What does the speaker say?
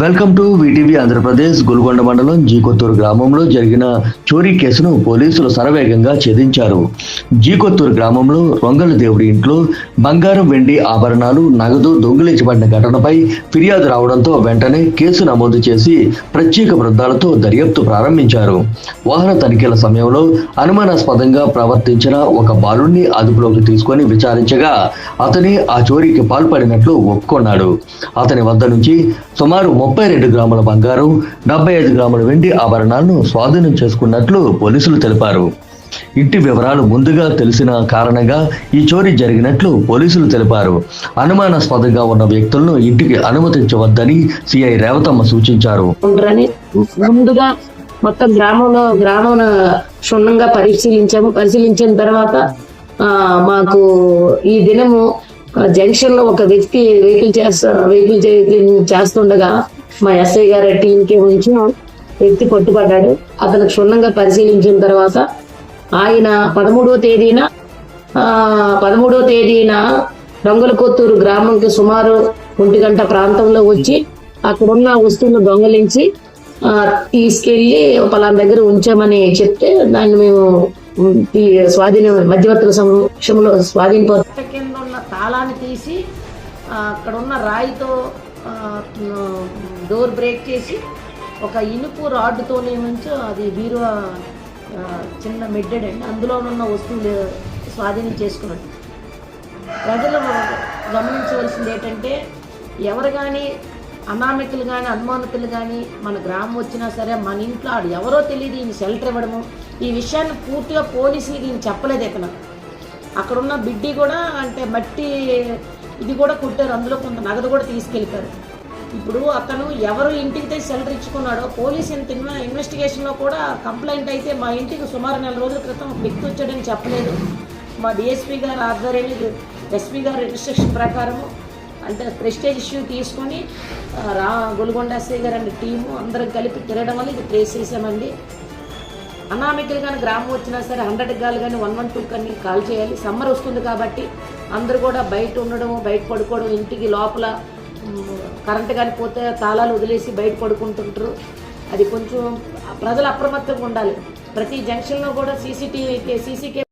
Welcome to VTV Andhra Pradesh. Golconda మండలం జీకొత్తూరు గ్రామంలో జరిగిన చోరీ కేసును పోలీసులు శరవేగంగా ఛేదించారు. జీకొత్తూరు గ్రామంలో రొంగల దేవుడి ఇంట్లో బంగారం, వెండి ఆభరణాలు, నగదు దొంగిలించబడిన ఘటనపై ఫిర్యాదు రావడంతో వెంటనే కేసు నమోదు చేసి ప్రత్యేక బృందాలతో దర్యాప్తు ప్రారంభించారు. వాహన తనిఖీల సమయంలో అనుమానాస్పదంగా ప్రవర్తించిన ఒక బాలుడిని అదుపులోకి తీసుకొని విచారించగా అతని ఆ చోరీకి పాల్పడినట్లు ఒప్పుకున్నాడు. అతని వద్ద నుంచి సుమారు 32 గ్రాముల బంగారం, 75 గ్రాముల వెండి ఆభరణాలను స్వాధీనం చేసుకున్నట్లు పోలీసులు తెలిపారు. ఇంటి వివరాలు ముందుగా తెలిసిన కారణంగా ఈ చోరీ జరిగినట్లు పోలీసులు తెలిపారు. అనుమానాస్పదంగా ఉన్న వ్యక్తులను ఇంటికి అనుమతించవద్దని సిఐ రేవతమ్మ సూచించారు. ముందుగా మొత్తం గ్రామం క్షుణ్ణంగా పరిశీలించిన తర్వాత మాకు ఈ దినము జంక్షన్ లో ఒక వ్యక్తి వెహికల్ చేస్తుండగా మా ఎస్ఐ గారి టీంకి ఉంచి వ్యక్తి పట్టుబడ్డాడు. అతను క్షుణ్ణంగా పరిశీలించిన తర్వాత ఆయన 13వ తేదీన రొంగలకొత్తూరు గ్రామంకి సుమారు 1 గంట ప్రాంతంలో వచ్చి అక్కడున్న వస్తువులను దొంగలించి తీసుకెళ్లి పలానా దగ్గర ఉంచామని చెప్తే దాన్ని మేము మధ్యవర్తుల సమక్షంలో కింద ఉన్న తాళాన్ని తీసి అక్కడ ఉన్న రాయితో డోర్ బ్రేక్ చేసి ఒక ఇనుపు రాడ్డుతోనే ఉంచి అది బీరువా చిన్న మెడ్డెడండి, అందులో ఉన్న వస్తువులు స్వాధీనం చేసుకున్నట్టు. ప్రజలు గమనించవలసింది ఏంటంటే ఎవరు కానీ అనామికులు కానీ అనుమానితులు కానీ మన గ్రామం వచ్చినా సరే మన ఇంట్లో ఆడు ఎవరో తెలియదు ఈయన షెల్టర్ ఇవ్వడము, ఈ విషయాన్ని పూర్తిగా పోలీసులకి ఈయన చెప్పలేదు. ఇతను అక్కడున్న బిడ్డి కూడా అంటే మట్టి ఇది కూడా కుట్టారు, అందులో కొంత నగదు కూడా తీసుకెళ్ళిపోయారు. ఇప్పుడు అతను ఎవరు ఇంటికి తెచ్చి షెల్టర్ ఇచ్చుకున్నాడో పోలీసు ఇన్వెస్టిగేషన్లో కూడా కంప్లైంట్ అయితే మా ఇంటికి సుమారు 4 రోజుల క్రితం వ్యక్తి వచ్చాడని చెప్పలేదు. మా డిఎస్పీ గారు ఆధ్వర్యంలో ఎస్పీ గారి ఇన్స్ట్రక్షన్ ప్రకారము అంటే ప్రెస్టేజ్ ఇష్యూ తీసుకొని గోల్కొండ ఎస్ఐ గారు అండ్ టీము అందరం కలిపి తిరగడం వల్ల ఇది ట్రేస్ చేసామండి. అనామికలు కానీ గ్రామం వచ్చినా సరే 100 కాల్ కానీ 112 కానీ కాల్ చేయాలి. సమ్మర్ వస్తుంది కాబట్టి అందరూ కూడా బయట ఉండడము, బయట పడుకోవడం, ఇంటికి లోపల కరెంటు కానీ పోతే తాళాలు వదిలేసి బయట పడుకుంటుంటారు. అది కొంచెం ప్రజలు అప్రమత్తంగా ఉండాలి. ప్రతి జంక్షన్లో కూడా సీసీ